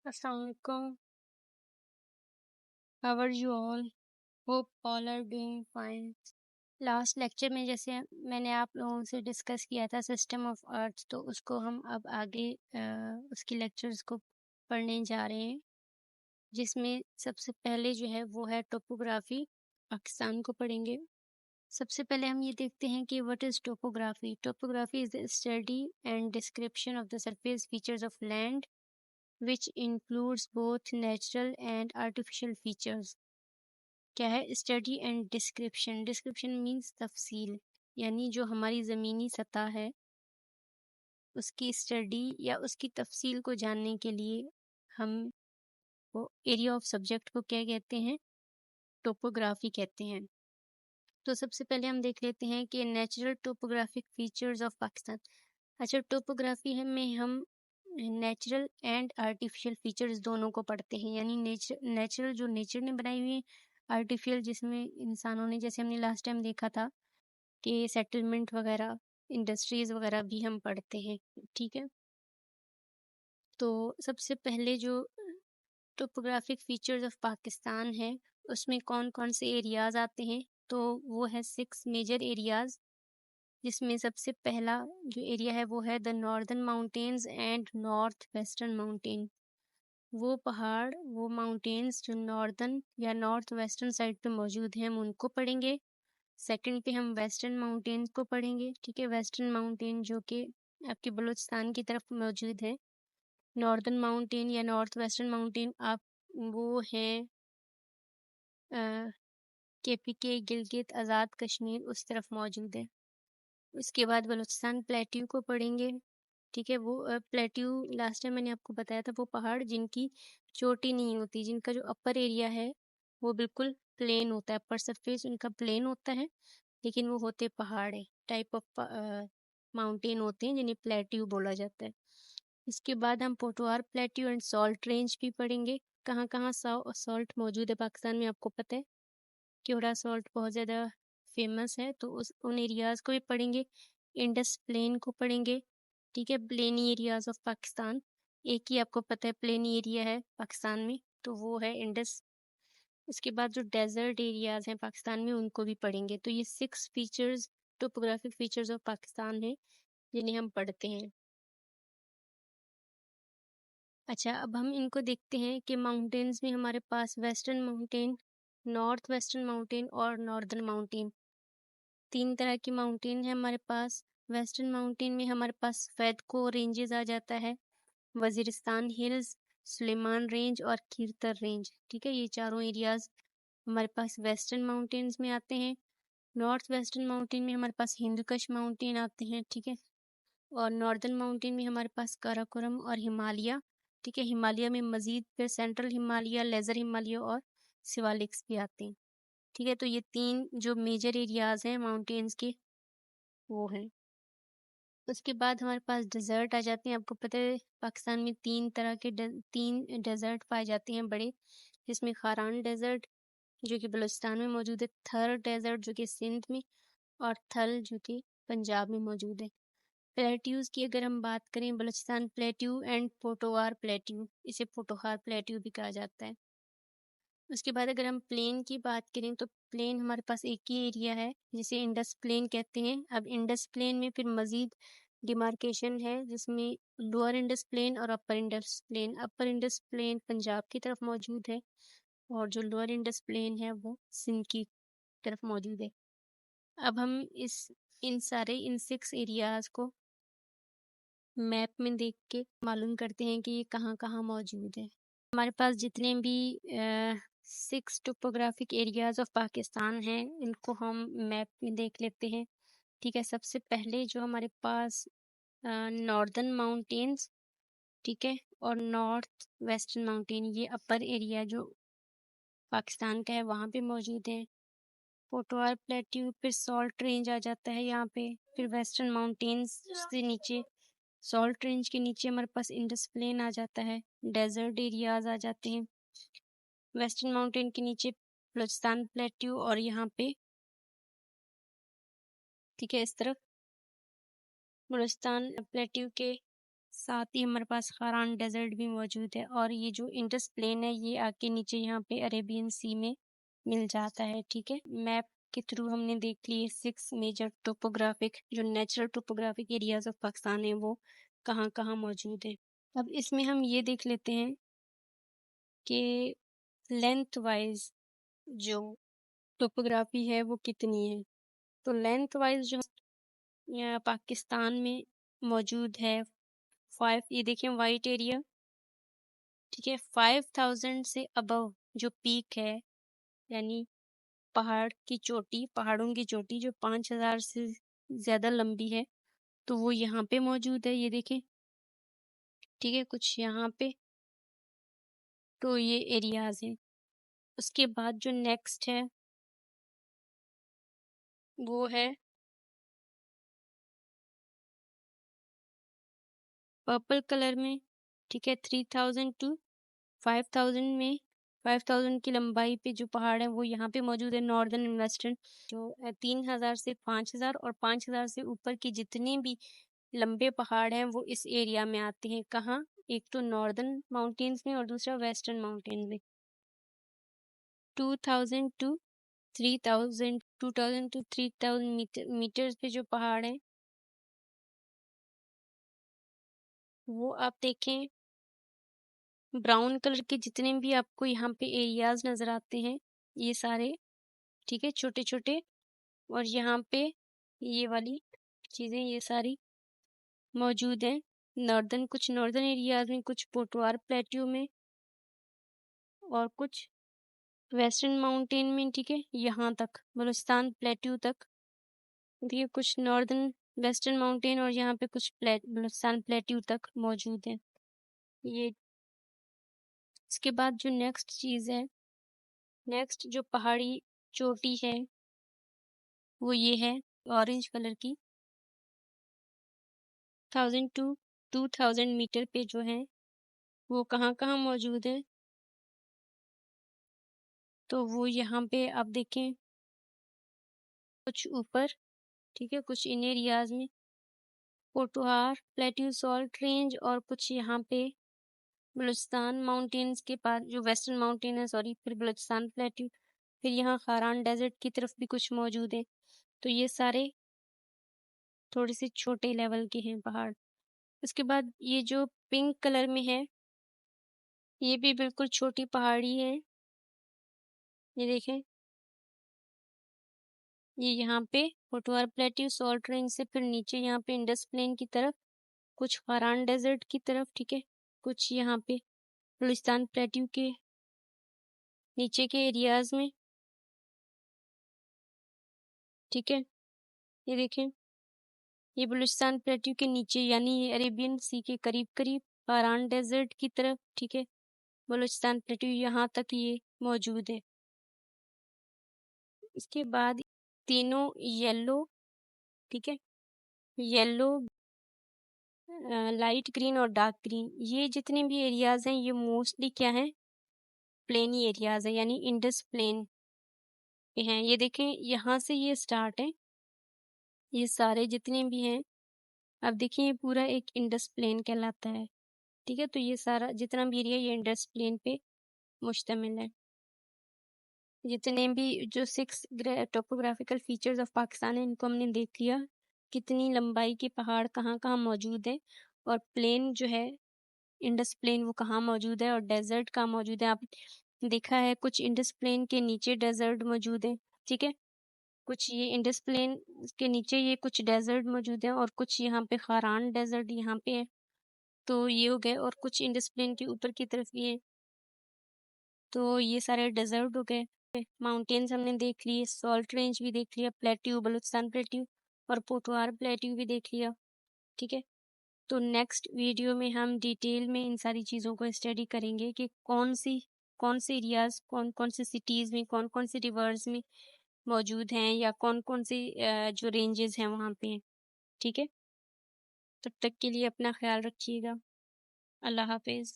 Assalamualaikum. How are you all? Hope all are doing fine. Last lecture में जैसे मैंने आप लोगों से डिस्कस किया था सिस्टम ऑफ अर्थ, तो उसको हम अब आगे उसकी लेक्चर्स को पढ़ने जा रहे हैं, जिसमें सबसे पहले जो है वो है टोपोग्राफी, पाकिस्तान को पढ़ेंगे। सबसे पहले हम ये देखते हैं कि what is topography. Topography is the study and description of the surface features of land which includes both natural and artificial features। क्या है? Study and description. Description means तफसील, यानी जो हमारी ज़मीनी सतह है उसकी स्टडी या उसकी तफसील को जानने के लिए हम वो एरिया ऑफ सब्जेक्ट को क्या कहते हैं? टोपोग्राफी कहते हैं। तो सबसे पहले हम देख लेते हैं कि natural topographic features of Pakistan. अच्छा, टोपोग्राफी में हम नेचुरल एंड आर्टिफिशियल फीचर्स दोनों को पढ़ते हैं, यानी नेचुरल जो नेचर ने बनाई हुई है, आर्टिफिशियल जिसमें इंसानों ने, जैसे हमने लास्ट टाइम देखा था कि सेटलमेंट वगैरह, इंडस्ट्रीज वगैरह भी हम पढ़ते हैं। ठीक है, तो सबसे पहले जो टोपोग्राफिक फीचर्स ऑफ पाकिस्तान है उसमें कौन कौन से एरियाज आते हैं, तो वो है 6 मेजर एरियाज, जिसमें सबसे पहला जो एरिया है वो है the northern mountains and north western mountain. वो पहाड़, वो माउंटेन्स जो नॉर्दर्न या नॉर्थ वेस्टर्न साइड पे मौजूद हैं, हम उनको पढ़ेंगे। सेकंड पे हम वेस्टर्न माउंटेन्स को पढ़ेंगे। ठीक है, वेस्टर्न माउंटेन जो कि आपके बलूचिस्तान की तरफ मौजूद है। नॉर्दर्न माउंटेन या नॉर्थ वेस्टर्न माउंटेन आप वो हैं KPK, गिलगित, आज़ाद कश्मीर, उस तरफ मौजूद है। उसके बाद बलूचिस्तान प्लेट्यू को पढ़ेंगे। ठीक है, वो प्लेट्यू लास्ट टाइम मैंने आपको बताया था, वो पहाड़ जिनकी चोटी नहीं होती, जिनका जो अपर एरिया है वो बिल्कुल प्लेन होता है, अपर सरफेस उनका प्लेन होता है, लेकिन वो होते पहाड़ है, टाइप ऑफ माउंटेन होते हैं जिन्हें प्लेट्यू बोला जाता है। इसके बाद हम Potwar plateau and salt range भी पढ़ेंगे। कहाँ कहाँ सॉल्ट मौजूद है पाकिस्तान में, आपको पता है, क्योड़ा सॉल्ट बहुत ज़्यादा फेमस है, तो उन एरियाज़ को भी पढ़ेंगे। इंडस प्लेन को पढ़ेंगे। ठीक है, प्लेनी एरियाज ऑफ पाकिस्तान, एक ही आपको पता है प्लेनी एरिया है पाकिस्तान में, तो वो है इंडस। उसके बाद जो डेजर्ट एरियाज हैं पाकिस्तान में उनको भी पढ़ेंगे। तो ये 6 features, topographic features of Pakistan है, जिन्हें हम पढ़ते हैं। अच्छा, अब हम इनको देखते हैं कि माउंटेन्स में हमारे पास western mountain, north western mountain और नॉर्दर्न माउंटेन, 3 तरह की माउंटेन है हमारे पास। वेस्टर्न माउंटेन में हमारे पास फैदको रेंजेस आ जाता है, वजीरिस्तान हिल्स, सुलेमान रेंज और खीरतर रेंज। ठीक है, ये चारों एरियाज हमारे पास वेस्टर्न माउंटेन्स में आते हैं। नॉर्थ वेस्टर्न माउंटेन में हमारे पास हिंदुकुश माउंटेन आते हैं। ठीक है, और नॉर्दर्न माउंटेन में हमारे पास काराकोरम और हिमालय। ठीक है, हिमालय में मजीद फिर सेंट्रल हिमालय, लेज़र हिमालय और शिवालिक्स भी आते हैं। ठीक है, तो ये 3 जो मेजर एरियाज हैं माउंटेन्स के वो हैं। उसके बाद हमारे पास डेजर्ट आ जाते हैं। आपको पता है पाकिस्तान में 3 तरह के 3 डेजर्ट पाए जाते हैं बड़े, जिसमें खारान डेजर्ट जो कि बलूचिस्तान में मौजूद है, थर डेजर्ट जो कि सिंध में, और थल जो कि पंजाब में मौजूद है। प्लेट्यूज की अगर हम बात करें, बलूचिस्तान प्लेट्यू एंड पोटोवार प्लेट्यू, इसे पोटोहार प्लेट्यू भी कहा जाता है। उसके बाद अगर हम प्लेन की बात करें तो प्लेन हमारे पास एक ही एरिया है जिसे इंडस प्लेन कहते हैं। अब इंडस प्लेन में फिर मजीद डिमार्केशन है, जिसमें लोअर इंडस प्लेन और अपर इंडस प्लेन। अपर इंडस प्लेन पंजाब की तरफ मौजूद है और जो लोअर इंडस प्लेन है वो सिंध की तरफ मौजूद है। अब हम इन 6 एरियाज को मैप में देख के मालूम करते हैं कि ये कहाँ कहाँ मौजूद है। हमारे पास जितने भी 6 टोपोग्राफिक एरियाज ऑफ पाकिस्तान हैं, इनको हम मैप में देख लेते हैं। ठीक है, सबसे पहले जो हमारे पास नॉर्दर्न माउंटेन्स, ठीक है, और नॉर्थ वेस्टर्न माउंटेन, ये अपर एरिया जो पाकिस्तान का है वहाँ पे मौजूद है। पोटवार प्लेट्यू, फिर सॉल्ट रेंज आ जाता है यहाँ पे, फिर वेस्टर्न माउंटेन्स से नीचे, सॉल्ट रेंज के नीचे हमारे पास इंडस प्लेन आ जाता है, डेजर्ट एरियाज आ जाते हैं। वेस्टर्न माउंटेन के नीचे बलूचिस्तान प्लेट्यू, और यहाँ पे ठीक है इस तरफ बलूचिस्तान प्लेट्यू के साथ ही हमारे पास खारान डेजर्ट भी मौजूद है और ये जो इंडस प्लेन है ये आके नीचे यहाँ पे अरेबियन सी में मिल जाता है। ठीक है, मैप के थ्रू हमने देख लिए 6 मेजर टोपोग्राफिक जो natural topographic areas of Pakistan है वो कहाँ कहाँ मौजूद है। अब इसमें हम ये देख लेते हैं कि लेंथ वाइज जो टोपोग्राफी है वो कितनी है। तो लेंथ वाइज जो पाकिस्तान में मौजूद है 5, ये देखें वाइट एरिया, ठीक है, 5000 से अबव जो पीक है यानी पहाड़ की चोटी, पहाड़ों की चोटी जो 5000 से ज्यादा लंबी है तो वो यहाँ पे मौजूद है, ये देखें। ठीक है, कुछ यहाँ पे तो ये एरियाज हैं। उसके बाद जो नेक्स्ट है वो है पर्पल कलर में, ठीक है, 3000 टू 5000 में, 5000 की लंबाई पे जो पहाड़ है वो यहाँ पे मौजूद है नॉर्दर्न एंड वेस्टर्न। जो 3000 से 5000 और 5000 से ऊपर की जितने भी लंबे पहाड़ हैं वो इस एरिया में आते हैं। कहाँ? एक तो नॉर्दर्न माउंटेन्स में और दूसरा वेस्टर्न माउंटेन में। 2000 टू 3000, 2000 टू 3000 मीटर्स पे जो पहाड़ हैं वो आप देखें, ब्राउन कलर के जितने भी आपको यहाँ पे एरियाज नजर आते हैं ये सारे, ठीक है, छोटे छोटे, और यहाँ पे ये वाली चीजें ये सारी मौजूद हैं नॉर्दर्न, कुछ नॉर्दर्न एरियाज में, कुछ पोटवार प्लेट्यू में और कुछ वेस्टर्न माउंटेन में। ठीक है, यहाँ तक बलूचिस्तान प्लेट्यू तक, ठीक है, कुछ नॉर्दर्न वेस्टर्न माउंटेन और यहाँ पे कुछ बलूचिस्तान प्लेट्यू तक मौजूद है। ये इसके बाद जो नेक्स्ट चीज है, नेक्स्ट जो पहाड़ी चोटी है वो ये है ऑरेंज कलर की, 1000 टू 2000 मीटर पे जो है वो कहाँ कहाँ मौजूद है। तो वो यहाँ पे आप देखें कुछ ऊपर, ठीक है, कुछ इन एरियाज में पोटोहार प्लेट्यू सॉल्ट रेंज और कुछ यहाँ पे बलूचिस्तान माउंटेन्स के पास जो वेस्टर्न माउंटेन है, सॉरी, फिर बलूचिस्तान प्लेट्यू, फिर यहाँ खारान डेजर्ट की तरफ भी कुछ मौजूद है। तो ये सारे थोड़े से छोटे लेवल के हैं पहाड़। उसके बाद ये जो पिंक कलर में है ये भी बिल्कुल छोटी पहाड़ी है, ये देखें, ये यहाँ पे पोटवार प्लेट्यू सॉल्ट रेंज से फिर नीचे यहाँ पे इंडस प्लेन की तरफ, कुछ फारान डेजर्ट की तरफ, ठीक है, कुछ यहाँ पे बलूचिस्तान प्लेट्यू के नीचे के एरियाज में, ठीक है, ये देखें, ये बलूचिस्तान प्लेट्यू के नीचे यानी ये अरेबियन सी के करीब करीब फारान डेजर्ट की तरफ, ठीक है, बलूचिस्तान प्लेट्यू यहाँ तक ये मौजूद है। इसके बाद तीनों येलो, ठीक है, येलो, लाइट ग्रीन और डार्क ग्रीन, ये जितने भी एरियाज हैं ये मोस्टली क्या हैं, प्लेनी एरियाज है यानी इंडस प्लेन पे हैं। ये देखें यहाँ से ये स्टार्ट है, ये सारे जितने भी हैं, अब देखिए ये पूरा एक इंडस प्लेन कहलाता है। ठीक है, तो ये सारा जितना भी एरिया ये इंडस प्लेन पे मुश्तमिल है। जितने भी जो 6 टोपोग्राफिकल फीचर्स ऑफ पाकिस्तान है इनको हमने देख लिया, कितनी लंबाई के पहाड़ कहाँ कहाँ मौजूद है और प्लेन जो है इंडस प्लेन वो कहाँ मौजूद है और डेजर्ट कहाँ मौजूद है। आप देखा है कुछ इंडस प्लेन के नीचे डेजर्ट मौजूद है, ठीक है, कुछ ये इंडस प्लेन के नीचे ये कुछ डेजर्ट मौजूद है और कुछ यहाँ पे खारान डेजर्ट यहाँ पे है, तो ये हो गए, और कुछ इंडस प्लेन के ऊपर की तरफ भी है, तो ये सारे डेजर्ट हो गए। माउंटेन्स हमने देख लिए, सॉल्ट रेंज भी देख लिया, प्लेट्यू बलूचिस्तान प्लेट्यू और पोटवार प्लेट्यू भी देख लिया, ठीक है। तो नेक्स्ट वीडियो में हम डिटेल में इन सारी चीज़ों को स्टडी करेंगे कि कौन से एरियाज, कौन कौन से सिटीज़ में, कौन कौन से रिवर्स में मौजूद हैं या कौन कौन से जो रेंजेस हैं वहाँ पे, ठीक है। तब तक के लिए अपना ख्याल रखिएगा। अल्लाह हाफिज़।